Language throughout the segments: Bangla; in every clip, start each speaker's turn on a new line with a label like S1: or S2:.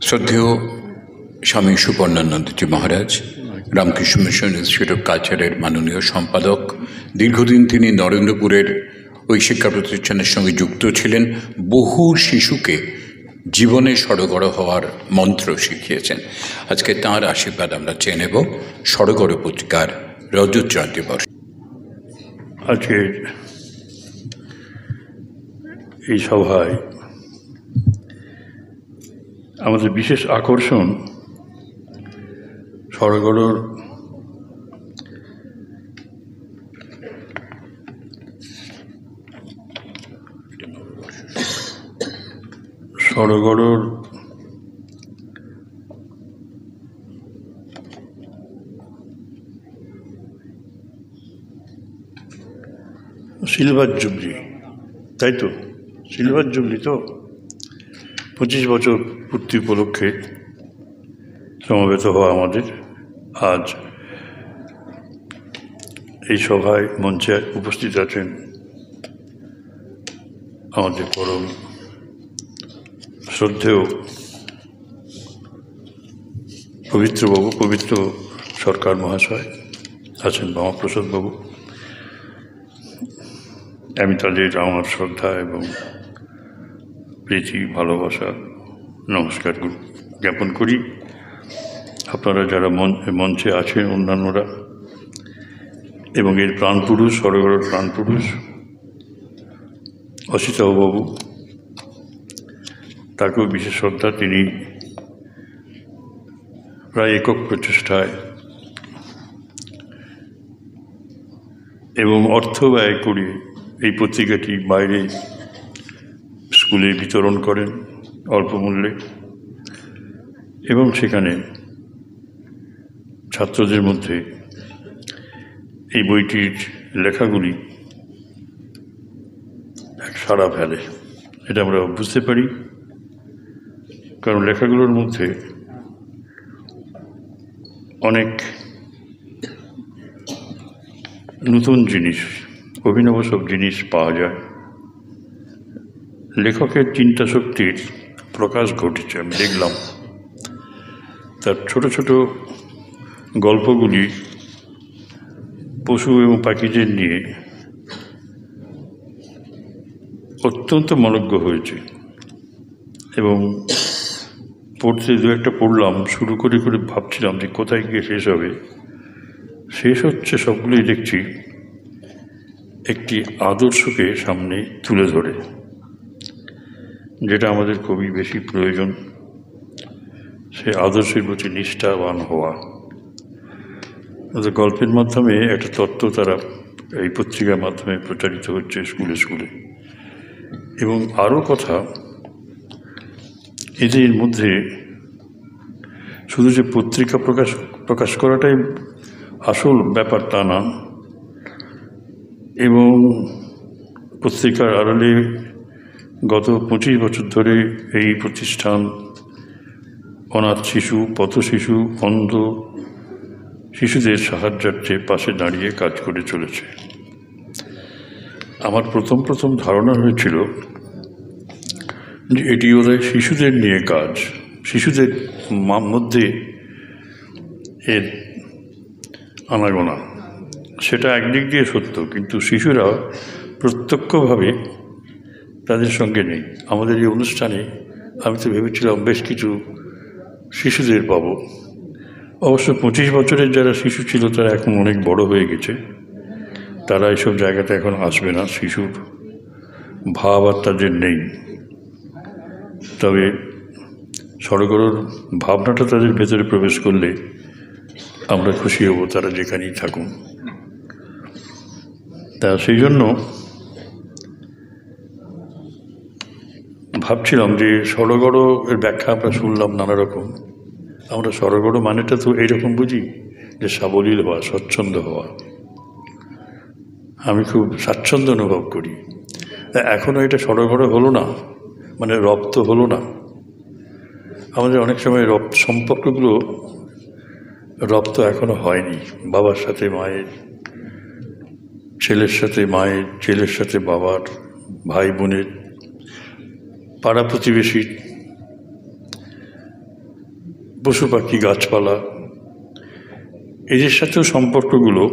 S1: শ্রদ্ধেয় স্বামী সুপর্ণানন্দজি মহারাজ, রামকৃষ্ণ মিশন ইনস্টিটিউট অফ কালচারের মাননীয় সম্পাদক, দীর্ঘদিন তিনি নরেন্দ্রপুরের ওই শিক্ষা প্রতিষ্ঠানের সঙ্গে যুক্ত ছিলেন। বহু শিশুকে জীবনে সড়গড় হওয়ার মন্ত্র শিখিয়েছেন। আজকে তাঁর আশীর্বাদ আমরা চেয়ে নেব সড়গড় পত্রিকার রজত জয়ন্তী বর্ষ।
S2: আজকে এই সভায় আমাদের বিশেষ আকর্ষণ সড়গড়ের সিলভার জুবলি, তাই তো? সিলভার জুবলি তো 25 বছর পূর্তি উপলক্ষে সমবেত হওয়া আমাদের আজ এই সভায় মঞ্চে উপস্থিত আছেন আমাদের পরম শ্রদ্ধেয় পবিত্র সরকার মহাশয় আছেন, বামাপ্রসাদ বাবু। আমি তাদের আমার শ্রদ্ধা এবং প্রীতি, ভালোবাসা, নমস্কার জ্ঞাপন করি। আপনারা যারা মঞ্চে আছেন, অন্যান্যরা, এবং এর প্রাণপুরুষ, সড়গড়ের প্রাণপুরুষ অসিতাবাবু, তাকেও বিশেষ শ্রদ্ধা। তিনি প্রায় একক প্রচেষ্টায় এবং অর্থ ব্যয় করে এই পত্রিকাটি বাইরে স্কুলে বিতরণ করেন অল্প মূল্যে, এবং সেখানে ছাত্রদের মধ্যে এই বইটির লেখাগুলি এক সাড়া ফেলে। এটা আমরা বুঝতে পারি, কারণ লেখাগুলোর মধ্যে অনেক নতুন জিনিস, অভিনব সব জিনিস পাওয়া যায়। লেখকের চিন্তা শক্তির প্রকাশ ঘটেছে, আমি দেখলাম। তার ছোট ছোট গল্পগুলি পশু এবং পাখিদের নিয়ে অত্যন্ত মনোজ্ঞ হয়েছে, এবং পড়তে দু একটা পড়লাম, শুরু করে ভাবছিলাম যে কোথায় গিয়ে শেষ হবে। শেষ হচ্ছে সবগুলোই দেখছি একটি আদর্শকে সামনে তুলে ধরে, যেটা আমাদের খুবই বেশি প্রয়োজন। সে আদর্শের প্রতি নিষ্ঠাবান হওয়া। গল্পের মাধ্যমে একটা তত্ত্ব তারা এই পত্রিকার মাধ্যমে প্রচারিত হচ্ছে স্কুলে স্কুলে। এবং আরও কথা, এদের মধ্যে শুধু যে পত্রিকা প্রকাশ করাটাই আসল ব্যাপার তা না, এবং পত্রিকার আড়ালে গত 25 বছর ধরে এই প্রতিষ্ঠান অনাথ শিশু, পথ শিশু, অন্ধ শিশুদের সাহায্যার্থে পাশে দাঁড়িয়ে কাজ করে চলেছে। আমার প্রথম ধারণা হয়েছিল যে এটি ওদের শিশুদের নিয়ে কাজ, শিশুদের মধ্যে এর আনাগোনা। সেটা একদিক দিয়ে সত্য, কিন্তু শিশুরা প্রত্যক্ষভাবে তাদের সঙ্গে নেই। আমাদের এই অনুষ্ঠানে আমি তো ভেবেছিলাম বেশ কিছু শিশুদের পাবো। অবশ্য 25 বছরের যারা শিশু ছিল তারা এখন অনেক বড় হয়ে গেছে, তারা এইসব জায়গাতে এখন আসবে না, শিশুর ভাব আর তাদের নেই। তবে সড়গড়ের ভাবনাটা তাদের ভেতরে প্রবেশ করলে আমরা খুশি হব, তারা যেখানেই থাকুন। তা সেই জন্য ভাবছিলাম যে সড়গড় এর ব্যাখ্যা আমরা শুনলাম নানা রকম। আমরা সড়গড় মানেটা তো এইরকম বুঝি যে সাবলীল হওয়া, স্বচ্ছন্দ হওয়া। আমি খুব স্বাচ্ছন্দ্য অনুভব করি। এখনও এটা সড়গড় হলো না, মানে রপ্ত হলো না। আমাদের অনেক সময় সম্পর্কগুলো রপ্ত এখনো হয়নি। বাবার সাথে মায়ের, ছেলের সাথে মায়ের, ছেলের সাথে বাবার, ভাই বোনের, পাড়া প্রতিবেশী, পশু পাখি গাছপালা এদের সাথেও সম্পর্কগুলো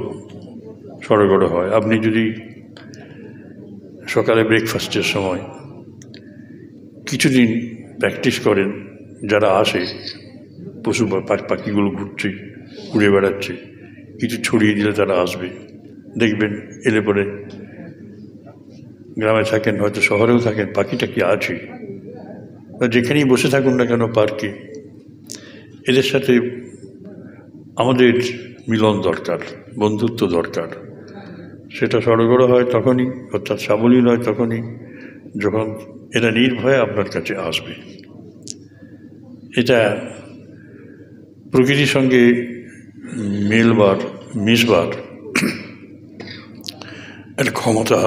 S2: সড়গড় হয়। আপনি যদি সকালে ব্রেকফাস্টের সময় কিছুদিন প্র্যাকটিস করেন, যারা আসে পশু পাখিগুলো ঘুরছে, উড়ে বেড়াচ্ছে, কিছু ছড়িয়ে দিলে তারা আসবে, দেখবেন এলে পরে গ্রামে থাকেন, হয়তো শহরেও থাকেন, পাখিটা কি আছে, বা যেখানেই বসে থাকুন না কেন পার্কে, এদের সাথে আমাদের মিলন দরকার, বন্ধুত্ব দরকার। সেটা সড়গড় হয় তখনই, অর্থাৎ সাবলীল হয় তখনই যখন এরা নির্ভয়ে আপনার কাছে আসবে। এটা প্রকৃতির সঙ্গে মিশবার একটা ক্ষমতা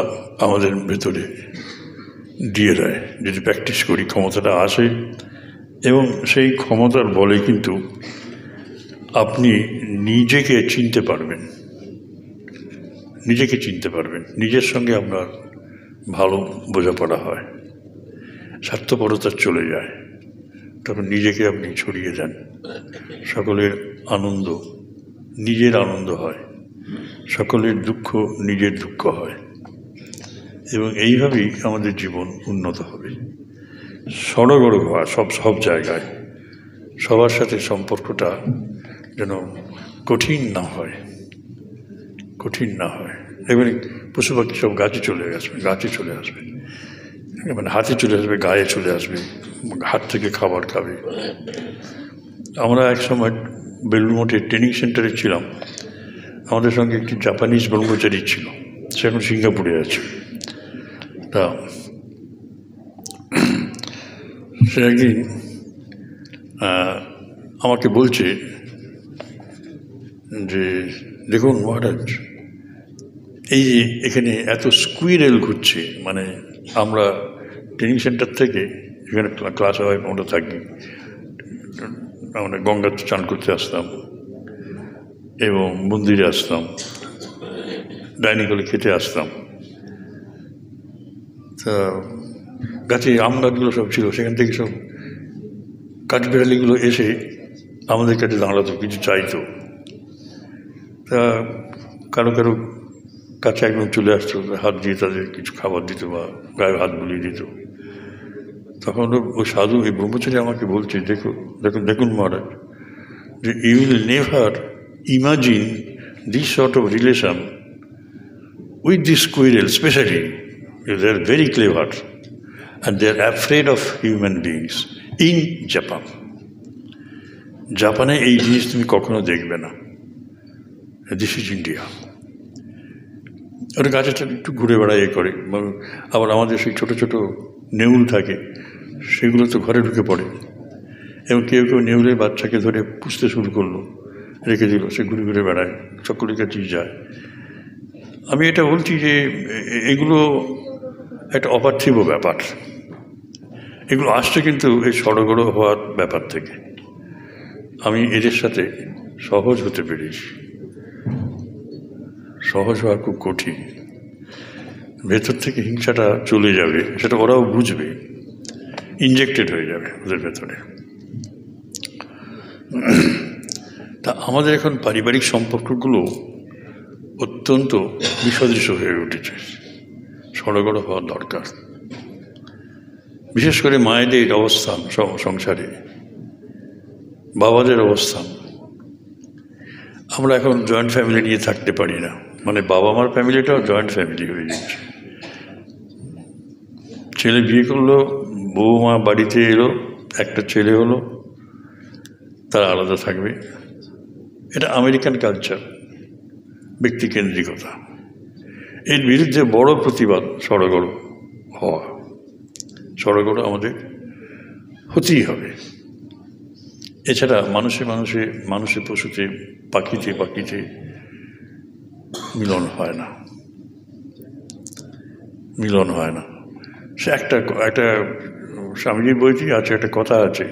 S2: আমাদের ভেতরে দিয়ে দেয়। যদি প্র্যাকটিস করি ক্ষমতাটা আসে, এবং সেই ক্ষমতার বলে কিন্তু আপনি নিজেকে চিনতে পারবেন, নিজের সঙ্গে আপনার ভালো বোঝাপড়া হয়, স্বার্থপরতা চলে যায়, তখন নিজেকে আপনি ছড়িয়ে দেন, সকলের আনন্দ নিজের আনন্দ হয়, সকলের দুঃখ নিজের দুঃখ হয়, এবং এইভাবেই আমাদের জীবন উন্নত হবে। সড়গড় হওয়া সব জায়গায়, সবার সাথে সম্পর্কটা যেন কঠিন না হয়। এবারে পশু পাখি সব গাছে চলে আসবে, মানে হাতে চলে আসবে, গায়ে চলে আসবে, হাত থেকে খাবার খাবে। আমরা এক সময় বেলুড় মঠে ট্রেনিং সেন্টারে ছিলাম, আমাদের সঙ্গে একটি জাপানিজ ব্রহ্মচারী ছিল, সে এখন সিঙ্গাপুরে আছে। তা সে একদিন আমাকে বলছে যে, দেখুন মহারাজ, এই যে এখানে এত স্কুইরেল ঘুরছে, মানে আমরা ট্রেনিং সেন্টার থেকে এখানে ক্লাস হয়, আমরা থাকি, আমরা গঙ্গাতে চান করতে আসতাম এবং মন্দিরে আসতাম, ডাইনিং হলে খেতে আসতাম। তা গাছে আম গাছগুলো সব ছিল, সেখান থেকে সব কাঠবিড়ালিগুলো এসে আমাদের কাছে দাঁড়াতো, কিছু চাইতো। তা কারো কাছে একদম চলে আসতো, হাত দিয়ে তাদের কিছু খাবার দিত বা গায়ে হাত বুলিয়ে দিত। তখন ওই সাধু, এই ব্রহ্মচারী আমাকে বলছে, দেখুন মহারাজ, যে you will never imagine this sort of relation with this squirrel specially, they are very clever and they are afraid of human beings in Japan. জাপানে এই জিনিস তুমি কখনো দেখবে না, দিস ইজ ইন্ডিয়া। ওরা গাছেটা একটু ঘুরে বেড়ায় করে, আবার আমাদের সেই ছোটো ছোটো নেউল থাকে, সেগুলো তো ঘরে ঢুকে পড়ে, এবং কেউ নেউলের বাচ্চাকে ধরে পুষতে শুরু করলো, রেখে দিল, সে ঘুরে ঘুরে বেড়ায়, সকলের কাছেই যায়। আমি এটা বলছি যে এগুলো একটা অপার্থিব ব্যাপার, এগুলো আসছে কিন্তু এই সড়গড় হওয়ার ব্যাপার থেকে। আমি এদের সাথে সহজ হতে পেরেছি। সহজ হওয়া খুব কঠিন, ভেতর থেকে হিংসাটা চলে যাবে, সেটা ওরাও বুঝবে, ইনজেক্টেড হয়ে যাবে ওদের ভেতরে। তা আমাদের এখন পারিবারিক সম্পর্কগুলো অত্যন্ত বিসদৃশ হয়ে উঠেছে, সড়গড় হওয়া দরকার। বিশেষ করে মায়েদের অবস্থান সংসারে, বাবাদের অবস্থান। আমরা এখন জয়েন্ট ফ্যামিলি নিয়ে থাকতে পারি না, মানে বাবা মার ফ্যামিলিটাও জয়েন্ট ফ্যামিলি হয়ে যাচ্ছে। ছেলে বিয়ে করলো, বৌমা বাড়িতে এলো, একটা ছেলে হলো, তারা আলাদা থাকবে। এটা আমেরিকান কালচার, ব্যক্তিকেন্দ্রিকতা। এর বিরুদ্ধে বড় প্রতিবাদ সড়গড় হওয়া, সড়গড় আমাদের হতেই হবে। এছাড়া মানুষে পশুতে, পাখিতে মিলন হয় না। সে একটা স্বামীজির বইতে আছে, একটা কথা আছে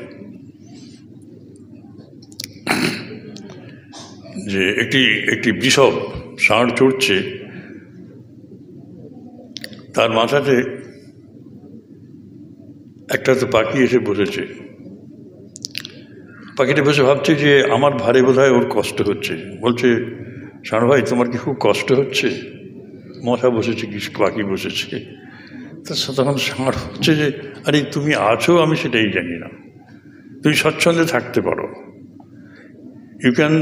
S2: যে একটি বৃষভ ষাঁড় চড়ছে, তার মাথাতে একটা তো পাখি এসে বসেছে, পাখিটা বসে ভাবছে যে আমার ভারে বোধহয় ওর কষ্ট হচ্ছে। বলছে, ষাঁড় ভাই তোমার কি খুব কষ্ট হচ্ছে? মশা বসেছে কি পাখি বসেছে? তখন ষাঁড় হচ্ছে যে, আরে তুমি আছো আমি সেটাই জানি না, তুমি স্বচ্ছন্দে থাকতে পারো। You can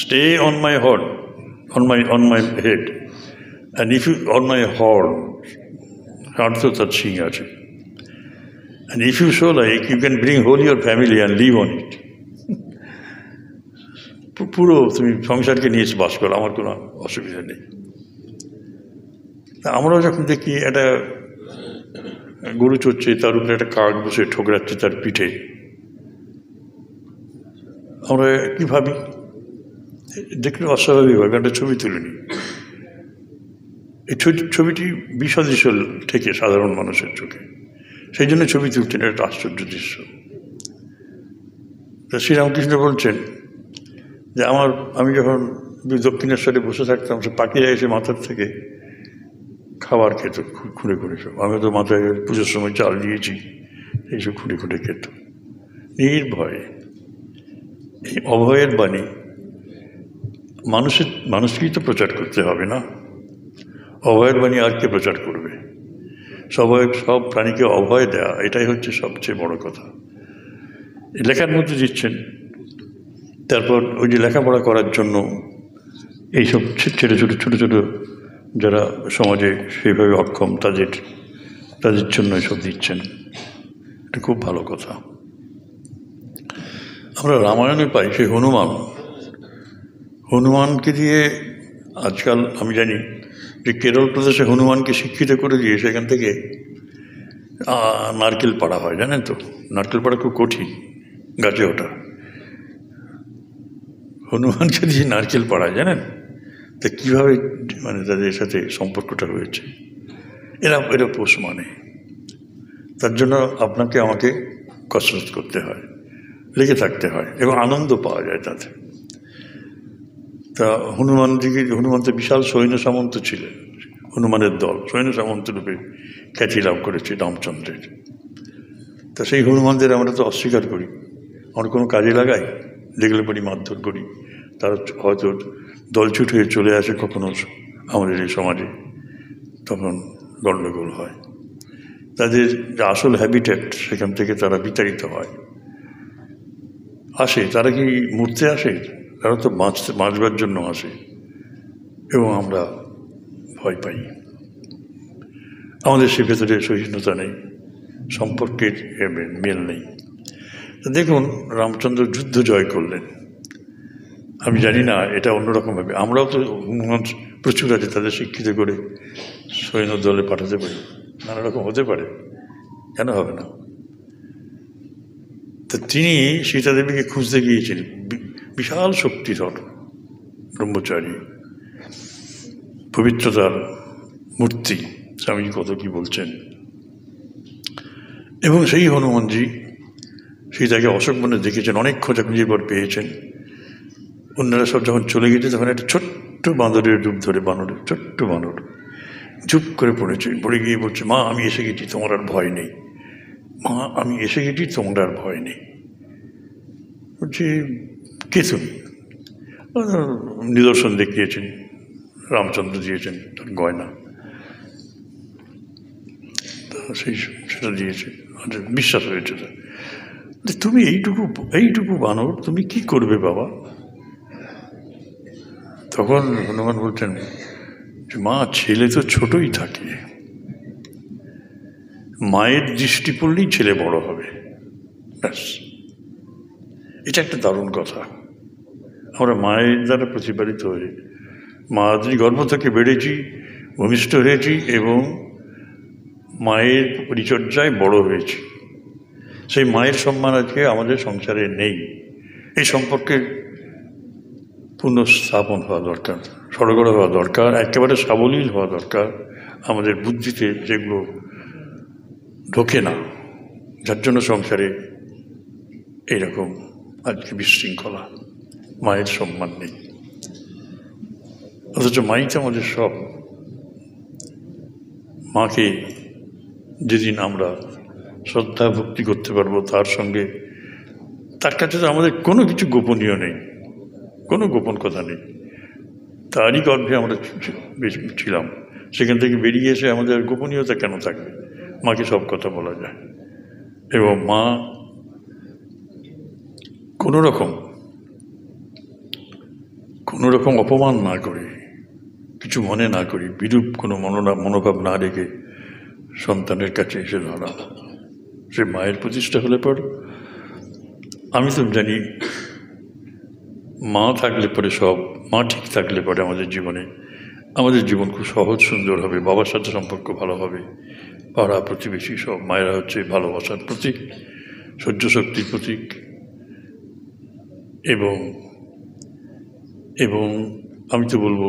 S2: stay on my horn, on my head, and if you on my horn, ষাঁড় তো তার শিং আছে, and if you so like, you can bring whole your family and live on it. পুরো তুমি সংসারকে নিয়ে বাস করো, আমার কোনো অসুবিধা নেই। আমরাও যখন দেখি একটা গরু চড়ছে, তার উপরে একটা কাক বসে ঠোকরাচ্ছে তার পিঠে, আমরা কি ভাবি? দেখলে অস্বাভাবিক ভাবে একটা ছবি তুলে নিই। এই ছবিটি বিসদৃশ্য থেকে সাধারণ মানুষের চোখে, সেই জন্য ছবি তুলছেন, একটা আশ্চর্য দৃশ্য। শ্রীরামকৃষ্ণ বলছেন যে আমি যখন দক্ষিণেশ্বরে বসে থাকতাম, সে পাখিরা এসে মাথার থেকে খাবার খেত খুঁড়ে খুঁড়ে। সব আমি তো মাথায় পুজোর সময় চাল দিয়েছি, এইসব খুঁড়ে খুঁড়ে খেত নির্ভয়ে। এই অভয়ের বাণী মানুষকেই তো প্রচার করতে হবে না? অভয়ের বাণী আর কে প্রচার করবে? সব প্রাণীকে অভয় দেয়া, এটাই হচ্ছে সবচেয়ে বড় কথা। লেখার মধ্যে দিচ্ছেন। তারপর ওই যে লেখাপড়া করার জন্য এইসব ছোটো ছোটো যারা সমাজে সেইভাবে অক্ষম, তাদের জন্য এসব দিচ্ছেন। এটা খুব ভালো কথা। আমরা রামায়ণে পাই সেই হনুমানকে দিয়ে আজকাল আমি জানি যে কেরল প্রদেশে হনুমানকে শিক্ষিত করে দিয়ে সেখান থেকে নারকেল পাড়া হয়, জানেন তো? নারকেল পাড়া খুব কঠিন, গাছে ওঠা। হনুমানকে দিয়ে নারকেল পাড়ায়, জানেন? তা কীভাবে মানে তাদের সাথে সম্পর্কটা হয়েছে। এরা পোষ মানে, তার জন্য আপনাকে আমাকে কসরত করতে হয়, লেগে থাকতে হয়, এবং আনন্দ পাওয়া যায় তাতে। তা হনুমান তো বিশাল সৈন্য সামন্ত ছিলেন, হনুমানের দল সৈন্য সামন্ত রূপে খ্যাতি লাভ করেছে রামচন্দ্রের। তা সেই হনুমানদের আমরা তো অস্বীকার করি, আমরা কোনো কাজে লাগাই, দেখলে পরি মারধর করি, তারা হয়তো দলছুট হয়ে চলে আসে কখনো আমাদের এই সমাজে, তখন গণ্ডগোল হয়। তাদের যে আসল হ্যাবিটেট, সেখান থেকে তারা বিতাড়িত হয়, আসে। তারা কি মরতে আসে? তারা তো বাঁচবার জন্য আসে, এবং আমরা ভয় পাই। আমাদের সে ভেতরে সহিষ্ণুতা নেই, সম্পর্কের মেল নেই। দেখুন, রামচন্দ্র যুদ্ধ জয় করলেন। আমি জানি না এটা অন্যরকমভাবে, আমরাও তো প্রচুর আছে, তাদের শিক্ষিত করে সৈন্য দলে পাঠাতে পারি, নানা রকম হতে পারে, কেন হবে না? তো তিনি সীতাদেবীকে খুঁজতে গিয়েছিলেন, বিশাল শক্তিধর ব্রহ্মচারী, পবিত্রতার মূর্তি, স্বামীজি কত কি বলছেন। এবং সেই হনুমানজি সীতাকে অশোকবনে দেখেছেন, অনেক খোঁজাখুঁজির পর পেয়েছেন। অন্যরা সব যখন চলে গেছে, তখন একটা ছোট্ট বাঁদরের রূপ ধরে, ছোট্ট বানর চুপ করে পড়ে গিয়ে বলছে, মা আমি এসে গেছি, তোমার আর ভয় নেই। মা আমি এসে গেছি, তোমার আর ভয় নেই। বলছে, কে তুমি? নিদর্শন দেখিয়েছেন, রামচন্দ্র দিয়েছেন তার গয়না, সেটা দিয়েছে, বিশ্বাস হয়েছে। তুমি এইটুকু বানর, তুমি কি করবে বাবা? তখন হনুমান বলছেন, মা ছেলে তো ছোটই থাকে, মায়ের দৃষ্টি পড়লেই ছেলে বড় হবে, ব্যাস। এটা একটা দারুণ কথা। আমরা মায়ের দ্বারা প্রতিপালিত হয়ে মাতৃ গর্ভ থেকে বেড়েছি, ভূমিষ্ঠ হয়েছি, এবং মায়ের পরিচর্যায় বড় হয়েছি। সেই মায়ের সম্মান আজকে আমাদের সংসারে নেই। এই সম্পর্কের পুনঃস্থাপন হওয়া দরকার, সড়গড় হওয়া দরকার, একেবারে সাবলীল হওয়া দরকার। আমাদের বুদ্ধিতে যেগুলো ঢোকে না, যার জন্য সংসারে এইরকম আজকে বিশৃঙ্খলা, মায়ের সম্মান নেই। অথচ মাই তো আমাদের সব। মাকে যেদিন আমরা শ্রদ্ধা ভক্তি করতে পারবো, তার সঙ্গে তার কাছে তো আমাদের কোনো কিছু গোপনীয় নেই, কোনো গোপন কথা নেই। তারই গর্ভে আমরা ছিলাম। সেখান থেকে বেরিয়ে এসে আমাদের গোপনীয়তা কেন থাকবে? মাকে সব কথা বলা যায়। এবং মা কোনো রকম অপমান না করে, কিছু মনে না করি, বিরূপ কোনো মনোভাব না রেখে সন্তানের কাছে এসে ধরা, সে মায়ের প্রতিষ্ঠা হলে পর আমি তো জানি মা থাকলে পরে মা ঠিক থাকলে পরে আমাদের জীবন খুব সহজ সুন্দর হবে। বাবার সাথে সম্পর্ক ভালো হবে, পাড়া প্রতিবেশী সব। মায়েরা হচ্ছে ভালোবাসার প্রতীক, সহ্য শক্তির প্রতীক। এবং আমি তো বলবো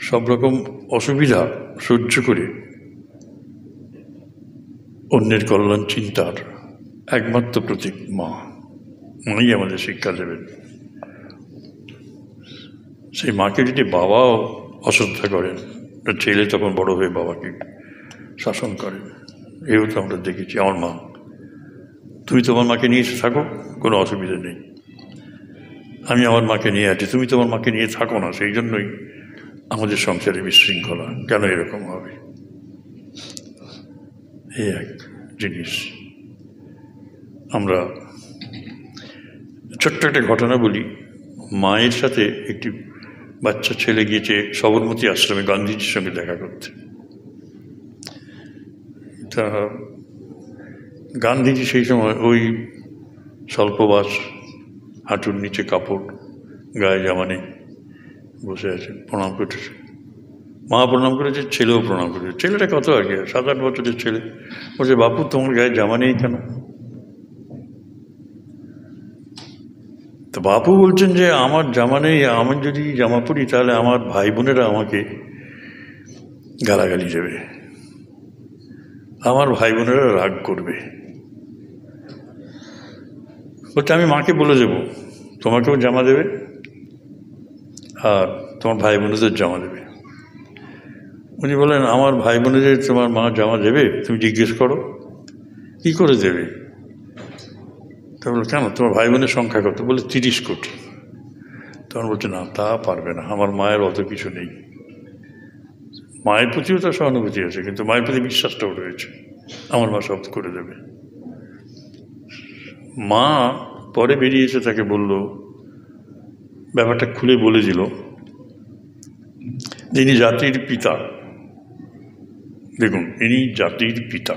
S2: সব রকম অসুবিধা সহ্য করে অন্যের কল্যাণ চিন্তার একমাত্র প্রতীক মাই আমাদের শিক্ষা দেবেন। সেই মাকে যদি বাবাও অশ্রদ্ধা করেন, ছেলে তখন বড় হয়ে বাবাকে শাসন করেন। এও তো আমরা দেখেছি। আমার মা, তুমি তোমার মাকে নিয়ে থাকো, কোনো অসুবিধা নেই, আমি আমার মাকে নিয়ে আছি, তুমি তোমার মাকে নিয়ে থাকো না। সেই জন্যই আমাদের সংসারে বিশৃঙ্খলা। কেন এরকম হবে? এই এক জিনিস। আমরা ছোট্ট একটা ঘটনা বলি। মায়ের সাথে একটি বাচ্চা ছেলে গিয়েছে সবরমতী আশ্রমে গান্ধীজির সঙ্গে দেখা করতে। তা গান্ধীজি সেই সময় ওই স্বল্পবাস, হাঁটুর নিচে কাপড়, গায়ে জামা নেই, বসে আছে, প্রণাম করতেছে। মা প্রণাম করেছে, ছেলেও প্রণাম করেছে। ছেলেটা কত আর কি, 7-8 বছরের ছেলে। বলছে, বাপু তোমার গায়ে জামা নেই কেন? তো বাপু বলছেন যে আমার জামা নেই, আমি যদি জামা পরি তাহলে আমার ভাই বোনেরা আমাকে গালাগালি দেবে, আমার ভাই বোনেরা রাগ করবে। বলছে আমি মাকে বলে দেবো তোমাকেও জামা দেবে আর তোমার ভাই বোনেদের জামা দেবে। উনি বলেন, আমার ভাই বোনেদের তোমার মা জামা দেবে? তুমি জিজ্ঞেস করো, কী করে দেবে? তা বললো, কেন, তোমার ভাই বোনের সংখ্যা কত? বলে 30 কোটি। তখন বলছে, না, তা পারবে না, আমার মায়ের অত কিছু নেই। মায়ের প্রতিও তার সহানুভূতি আছে, কিন্তু মায়ের প্রতি বিশ্বাসটাও রয়েছে, আমার মা সব করে দেবে। মা পরে বেরিয়েছে, তাকে বলল, ব্যাপারটা খুলে বলে দিল, যিনি জাতির পিতা, দেখুন ইনি জাতির পিতা।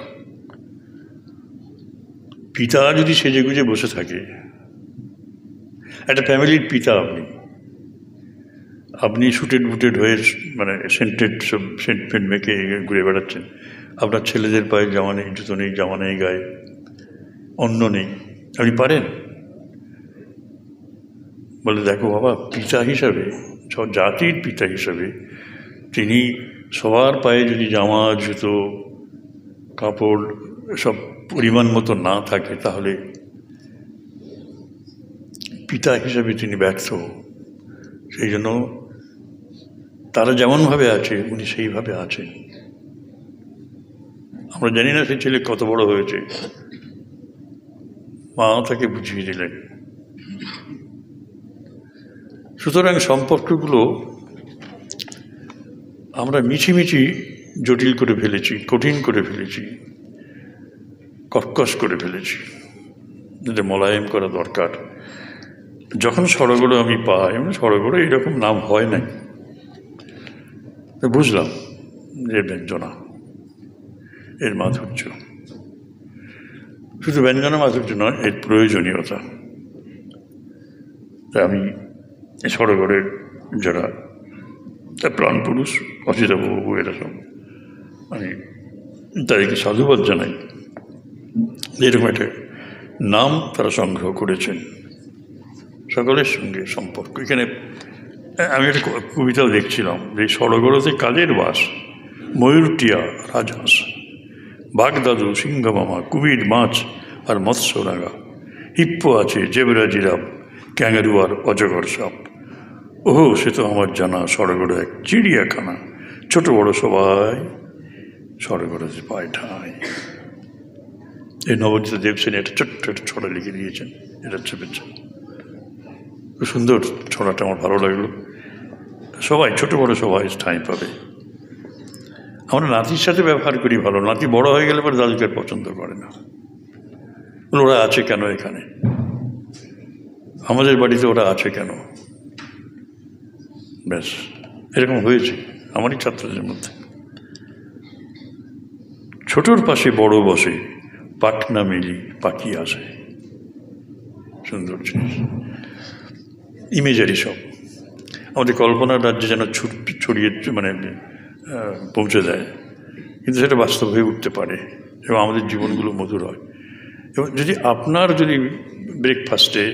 S2: পিতা যদি সেজে গুজে বসে থাকে, একটা ফ্যামিলির পিতা আপনি শুটেড বুটেড হয়ে, মানে সেন্টেড সব সেন্ট ফেন্ট মেখে ঘুরে বেড়াচ্ছেন, আপনার ছেলেদের পায়ে জামা নেই, জুতো নেই, জামা নেই গায়ে, অন্ন নেই, আপনি পারেন? বলে, দেখো বাবা, পিতা হিসাবে, জাতির পিতা হিসাবে তিনি সবার পায়ে যদি জামা, জুতো, কাপড় সব পরিমাণ মতো না থাকে, তাহলে পিতা হিসাবে তিনি ব্যর্থ। সেই জন্য তারা যেমনভাবে আছে উনি সেইভাবে আছেন। আমরা জানি না সেই ছেলে কত বড় হয়েছে, মা তাকে বুঝিয়ে দিলেন। সুতরাং সম্পর্কগুলো আমরা মিছিমিছি জটিল করে ফেলেছি, কঠিন করে ফেলেছি, কর্কশ করে ফেলেছি, যেটা মোলায়েম করা দরকার। যখন সড়গড় আমি পাই, সড়গড়ে এরকম নাম হয় নাই, বুঝলাম যে ব্যঞ্জনা, এর মাধুর্য, শুধু ব্যঞ্জনা মাধুর্য নয়, এর প্রয়োজনীয়তা। তাই আমি সড়গড়ের যারা প্রাণ পুরুষ, অচিতাবাবু, এরা সব, আমি তাদেরকে সাধুবাদ জানাই, এরকম একটা নাম তারা সংগ্রহ করেছেন। সকলের সঙ্গে সম্পর্ক। এখানে আমি একটা কবিতাও দেখছিলাম, যে সড়গড়তে কালের বাস, ময়ূরটিয়া রাজহাঁস, বাগদাদু, সিংহ মামা, কুমির, মাছ আর মৎস্যরাঙা, হিপ্পো আছে, জেবরা, জিরাফ, ক্যাঙ্গারু আর অজগর সাপ। ওহো, সে তো আমার জানা সড়গড় এক চিড়িয়াখানা, ছোট বড় সবাই সড়গড়ে পায় ঠাঁই। এই নবনীত দেবসেন এটা ছোট্ট একটা ছড়া লিখে দিয়েছেন, এটা চেপেছেন। খুব সুন্দর ছড়াটা, আমার ভালো লাগলো। সবাই ছোটো বড়ো সবাই ঠাঁই পাবে। আমরা নাতির সাথে ব্যবহার করি ভালো, নাতি বড় হয়ে গেলে পরে দাদুকে আর পছন্দ করে না, ওরা আছে কেন এখানে, আমাদের বাড়িতে ওরা আছে কেন, ব্যাস এরকম হয়েছে আমারই ছাত্রদের মধ্যে। ছোটোর পাশে বড় বসে, পাটনা মেলি পাখি আসে, সুন্দর জিনিস, ইমেজারি সব আমাদের কল্পনার রাজ্যে যেন ছড়িয়ে মানে পৌঁছে দেয়, কিন্তু সেটা বাস্তব হয়ে উঠতে পারে এবং আমাদের জীবনগুলো মধুর হয়। এবং যদি ব্রেকফাস্টে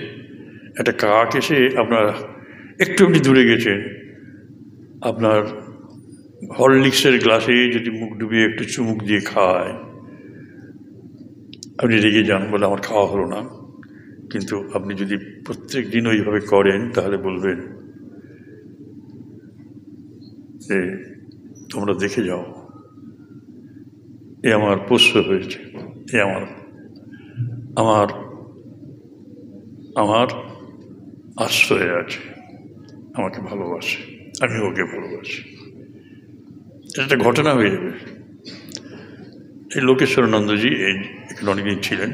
S2: একটা কাক এসে আপনার একটু আপনি দূরে গেছেন, আপনার হরলিক্সের গ্লাসে যদি মুখ ডুবিয়ে একটু চুমুক দিয়ে খায়, আপনি রেগে যান, বলে আমার খাওয়া হলো না। কিন্তু আপনি যদি প্রত্যেক দিন ওইভাবে করেন তাহলে বলবেন যে তোমরা দেখে যাও, এ আমার পোষ্য হয়েছে, এ আমার আমার আমার আশ্রয়ে আছে, আমাকে ভালোবাসে, আমি ওকে ভালোবাসি। এটা একটা ঘটনা হয়ে যাবে। এই লোকেশ্বরানন্দজি এখানে অনেকদিন ছিলেন,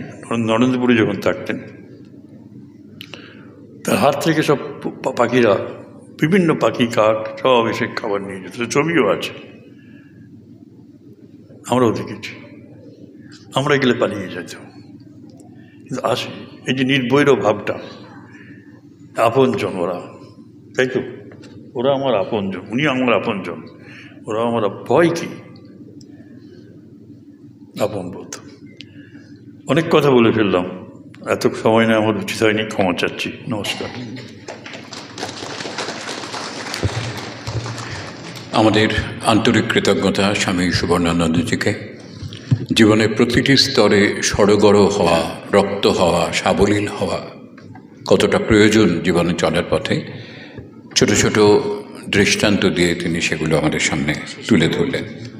S2: নরেন্দ্রপুরে যখন থাকতেন, তার হাত থেকে সব পাখিরা, বিভিন্ন পাখি কাক সব এসে খাবার নিয়ে যেত, ছবিও আছে, আমরাও দেখেছি। আমরা গেলে পালিয়ে যেতাম, কিন্তু আসে এই যে নির্বৈর ভাবটা, আপনজন ওরা, তাই তো, ওরা আমার আপনজন, উনি আমার আপনজন, ওরা আমার ভয় কি, আপন বোধ। অনেক কথা বলে ফেললাম, এত সময় না আমার উচিত হয়নি, ক্ষমা চাচ্ছি। নমস্কার।
S1: আমাদের আন্তরিক কৃতজ্ঞতা স্বামী সুবর্ণানন্দজিকে। জীবনের প্রতিটি স্তরে সড়গড় হওয়া, রক্ত হওয়া, সাবলীল হওয়া কতটা প্রয়োজন জীবনে চলার পথে, ছোট ছোট দৃষ্টান্ত দিয়ে তিনি সেগুলো আমাদের সামনে তুলে ধরলেন।